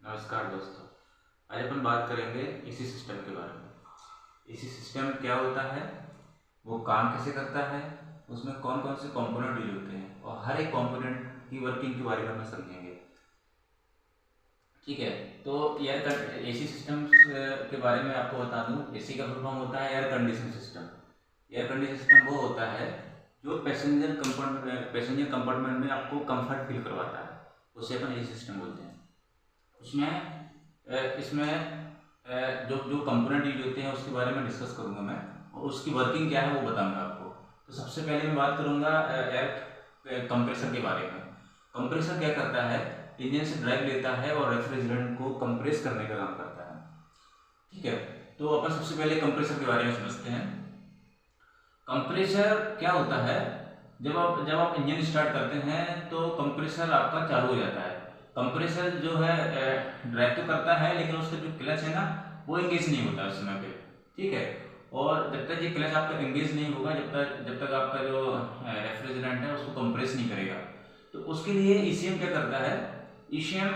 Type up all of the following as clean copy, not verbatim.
नमस्कार दोस्तों। आज अपन बात करेंगे एसी सिस्टम के बारे में। एसी सिस्टम क्या होता है, वो काम कैसे करता है, उसमें कौन कौन से कंपोनेंट यूज होते हैं और हर एक कंपोनेंट की वर्किंग के बारे में हम समझेंगे। ठीक है, तो एयर एसी सिस्टम के बारे में आपको बता दूं। एसी का फुल फॉर्म होता है air condition system. Air condition system वो होता है जो पैसेंजर कंपार्टमेंट में आपको कंफर्ट फील करवाता है, उसे अपन एसी सिस्टम बोलते हैं। इसमें जो जो कंपोनेंट यूज होते हैं उसके बारे में डिस्कस करूंगा मैं, और उसकी वर्किंग क्या है वो बताऊंगा आपको। तो सबसे पहले मैं बात करूंगा एयर कंप्रेसर के बारे में। कंप्रेसर क्या करता है, इंजन से ड्रैग लेता है और रेफ्रिजरेंट को कंप्रेस करने का काम करता है। ठीक है, तो अपन सबसे पहले कंप्रेसर के बारे में समझते हैं। कंप्रेसर क्या होता है, जब आप इंजन स्टार्ट करते हैं तो कंप्रेसर आपका चालू हो जाता है। कंप्रेसर जो है ड्रैग तो करता है, लेकिन उसका जो क्लच है ना वो एंगेज नहीं होता उस समय पे। ठीक है, और जब तक ये क्लच आपका एंगेज नहीं होगा, जब तक आपका जो रेफ्रिजरेंट है उसको कंप्रेस नहीं करेगा। तो उसके लिए ईसीएम क्या करता है, ECM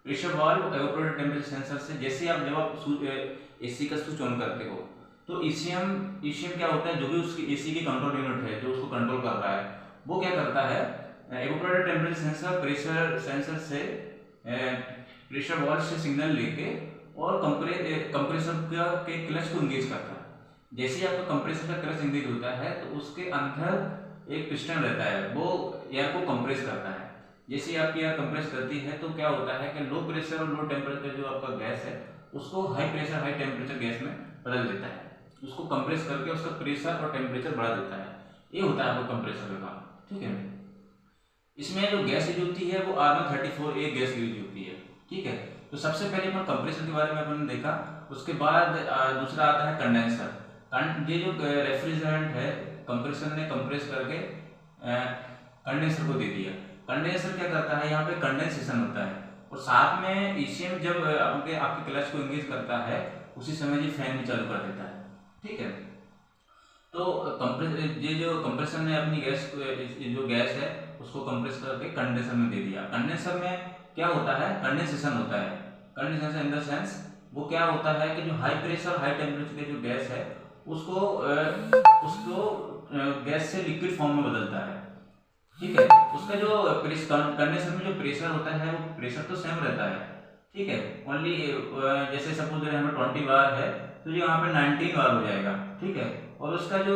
pressure valve evaporator temperature sensor से, जैसे जब आप एसी का स्विच ऑन करते हो तो ईसीएम क्या होता है, जो भी उसकी एसी की कंट्रोल यूनिट है जो उसको कंट्रोल कर रहा है, वो क्या करता है, evaporator temperature sensor pressure sensor से प्रेशर वाल्व से सिग्नल लेके और कंप्रेसर के क्लच को एंगेज करता है। जैसे ही आपका कंप्रेसर का क्लच एंगेज होता है तो उसके अंदर एक पिस्टन रहता है, वो एयर को कंप्रेस करता है। जैसे आपकी एयर कंप्रेस करती है तो क्या होता है कि लो प्रेशर और लो टेम्परेचर जो आपका गैस है उसको high pressure high temperature gas में बदल देता है, उसको कंप्रेस करके उसका प्रेशर और टेम्परेचर बढ़ा देता है। ये होता है आपका कंप्रेसर का काम। ठीक है, इसमें जो गैस यूज होती है वो R134a गैस यूज होती है। ठीक है, तो सबसे पहले अपन कंप्रेसर के बारे में अपन देखा। उसके बाद दूसरा आता है कंडेंसर। ये जो रेफ्रिजरेंट है कंप्रेसर ने कंप्रेस करके कंडेंसर को दे दिया। कंडेंसर क्या करता है, यहाँ पे कंडेंसेशन होता है, और साथ में ईसीएम जब आपके क्लच को एंगेज करता है उसी समय ये फैन भी चालू कर देता है। ठीक है, तो ये जो कंप्रेसर ने अपनी जो गैस है उसको कंप्रेस करके कंडेंसर में दे दिया। कंडेंसर में क्या होता है, कंडेंसेशन होता है। कंडेंसेशन इन द सेंस वो क्या होता है कि जो हाई प्रेशर हाई टेम्परेचर की जो गैस है उसको गैस से लिक्विड फॉर्म में बदलता है। ठीक है, उसका जो कंडेंसर में जो प्रेशर होता है वो प्रेशर तो सेम रहता है। ठीक है, ओनली जैसे सपोज हमें 20 बार है तो यहाँ पे 19 बार हो जाएगा। ठीक है, और उसका जो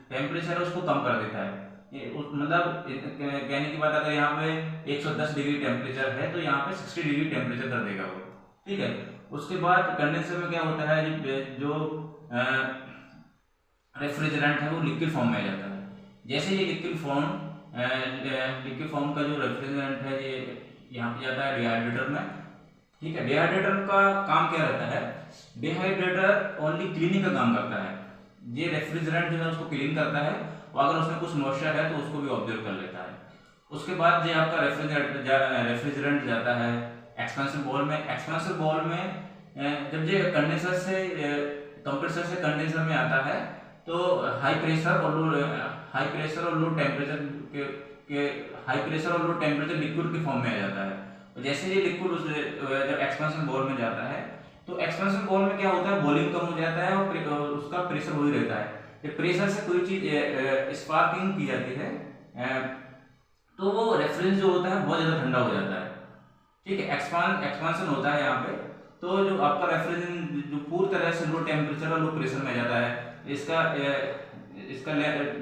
टेम्परेचर है उसको कम कर देता है। मतलब कहने की बात, अगर यहाँ पे 110 डिग्री टेम्परेचर है तो यहाँ पे 60 डिग्री टेम्परेचर कर देगा वो। ठीक है, उसके बाद कंडेंसर में क्या होता है, जो रेफ्रिजरेंट है वो लिक्विड फॉर्म में आ जाता है। जैसे ये लिक्विड फॉर्म का जो रेफ्रिजरेंट है ये यहाँ पे जाता है डिहाइड्रेटर में। ठीक है, डिहाइड्रेटर का काम क्या रहता है, डिहाइड्रेटर ओनली क्लीनिंग का काम करता है। ये रेफ्रिजरेंट जो है उसको क्लीन करता है, और अगर उसमें कुछ मॉइस्चर है तो उसको भी ऑब्जर्व कर लेता है। उसके बाद जो आपका रेफ्रिजरेंट जाता है एक्सपेंसर बॉल में। एक्सपेंसर बॉल में जब ये कंडेंसर से कंप्रेसर से कंडेंसर में आता है तो हाई प्रेशर और लो टेम्परेचर लिक्विड के फॉर्म में आ जाता है। तो जैसे ये लिक्विड जब एक्सपेंशन बॉल में जाता है तो एक्सपेंशन बॉल में क्या होता है, वॉल्यूम कम हो जाता है और उसका प्रेशर वही रहता है। प्रेशर से कोई चीज स्पार्किंग की जाती है तो वो रेफ्रिजरेंट जो होता है बहुत ज़्यादा ठंडा हो जाता है। ठीक है, एक्सपांशन होता है यहाँ पे, तो जो आपका रेफ्रिजरेंट जो पूरी तरह से लो टेम्परेचर और लो प्रेशर में जाता है, इसका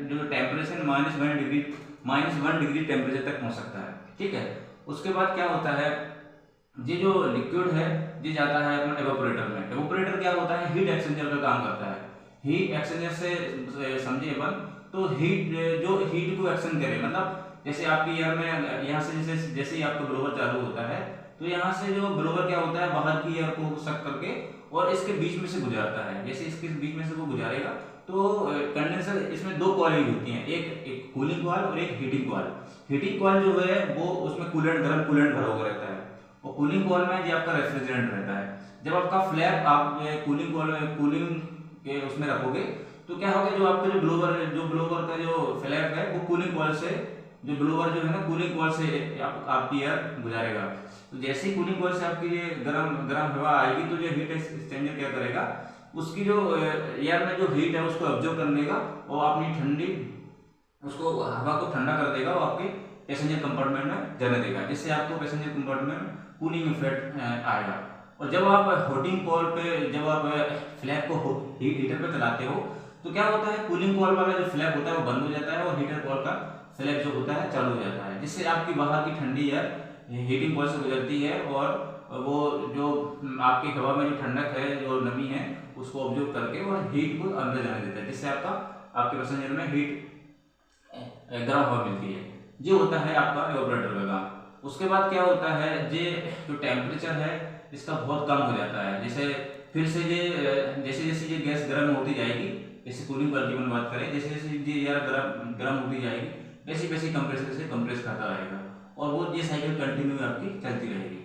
जो टेम्परेचर -1 डिग्री टेम्परेचर तक पहुँच सकता है। ठीक है, उसके बाद क्या होता है, ये जो लिक्विड है ये जाता है अपना एवापोरेटर में। एवापोरेटर क्या होता है, हीट एक्सचेंजर का काम करता है। हीट एक्सचेंजर से समझिए अपन, तो जो हीट को एक्सचेंज करे, मतलब जैसे आपकी एयर में यहाँ से जैसे ही आपका ब्लोवर चालू होता है तो यहाँ से जो ब्लोवर क्या होता है बाहर की एयर को सक करके और इसके बीच में से गुजारता है। जैसे इसके बीच में से वो गुजारेगा तो कंडेंसर, इसमें दो कॉइल होती हैं, एक कूलिंग कॉइल और एक हीटिंग कॉइल। हीटिंग कॉइल जो है वो उसमें गर्म कूलेंट भरा हुआ रहता है, और कूलिंग कॉइल में ये आपका रेफ्रिजरेंट रहता है। जब आपका फ्लैप आप कूलिंग के उसमें रखोगे तो क्या होगा, जो आपका जो ब्लोवर का जो फ्लैप है वो कूलिंग कॉइल से जो ब्लोअर जो है ना कूलिंग कॉइल से आपकी एयर गुजारेगा। तो जैसे ही कूलिंग कॉइल से आपकी ये गर्म गर्म हवा आएगी तो जो हीट एक्सचेंजर क्या करेगा, उसकी जो एयर में जो हीट है उसको ऑब्जर्व कर लेगा और अपनी ठंडी उसको हवा को ठंडा कर देगा और आपके पैसेंजर कंपार्टमेंट में जाने देगा, जिससे आपको पैसेंजर कंपार्टमेंट में कूलिंग इफेक्ट आएगा। और जब आप हीटिंग कॉइल पे जब आप फ्लैप को हीटर पे चलाते हो तो क्या होता है, कूलिंग कॉइल वाला जो फ्लैप होता है वो बंद हो जाता है और हीटर कॉइल का फ्लैप जो होता है चालू हो जाता है, जिससे आपकी बाहर की ठंडी एयर हीटिंग कॉइल से गुजरती है और वो जो आपकी हवा में जो ठंडक है, जो नमी है, उसको ऑब्जर्व करके और हीट को अंदर जाने देता है, जिससे आपके पैसेंजर में हीट गर्म हवा मिलती है। ये होता है आपका एवापोरेटर का काम। उसके बाद क्या होता है, ये जो टेम्परेचर है इसका बहुत कम हो जाता है। जैसे फिर से जैसे जैसे ये गैस गर्म होती जाएगी, जैसे कूलिंग कॉइल की बात करें, जैसे जैसे ये एयर गर्म होती जाएगी वैसी वैसी कंप्रेसर से कंप्रेस करता रहेगा और वो ये साइकिल कंटिन्यू आपकी चलती रहेगी।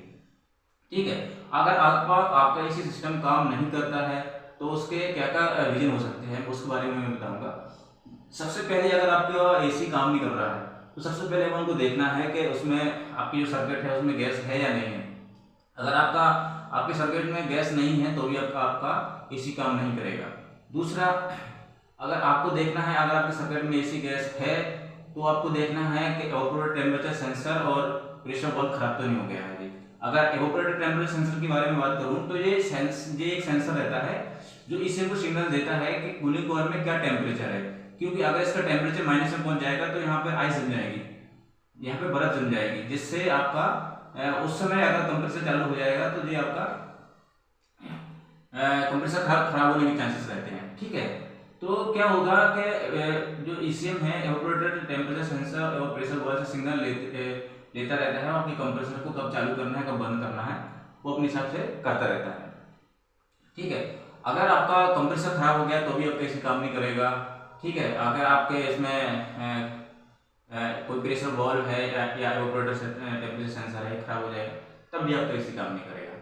ठीक है, अगर आपका एसी सिस्टम काम नहीं करता है तो उसके क्या क्या रीजन हो सकते हैं उसके बारे में मैं बताऊंगा। सबसे पहले अगर आपका एसी काम नहीं कर रहा है तो सबसे पहले अपन को देखना है कि उसमें आपकी जो सर्किट है उसमें गैस है या नहीं है। अगर आपके सर्किट में गैस नहीं है तो भी आपका एसी काम नहीं करेगा। दूसरा, अगर आपको देखना है अगर आपके सर्किट में एसी गैस है तो आपको देखना है कि एवापोरेटर टेम्परेचर सेंसर और प्रेशर वाल्व खराब तो नहीं हो गया है जी। अगर एवापोरेटर टेम्परेचर सेंसर के बारे में बात करूं तो ये एक सेंसर रहता है जो इसे को सिग्नल देता है कि कूलिंग कॉइल में क्या टेम्परेचर है, क्योंकि अगर इसका टेम्परेचर माइनस में पहुंच जाएगा तो यहाँ पर आइस जम जाएगी, यहाँ पे बर्फ जम जाएगी, जिससे आपका उस समय अगर कंप्रेसर चालू हो जाएगा तो ये आपका कंप्रेसर खराब होने के चांसेस रहते हैं। ठीक है, तो क्या होगा कि जो ईसीएम है एवापोरेटर टेम्परेचर सेंसर और प्रेशर वाल्व से सिग्नल लेता रहता है और अपने कंप्रेसर को कब चालू करना है कब बंद करना है वो अपने हिसाब से करता रहता है। ठीक है, अगर आपका कंप्रेसर खराब हो गया तो भी आपका एसी काम नहीं करेगा। ठीक है, अगर आपके इसमें कोई प्रेशर वाल्व है या एवापोरेटर टेम्परेचर सेंसर है खराब हो जाएगा तब भी आपका एसी काम नहीं करेगा।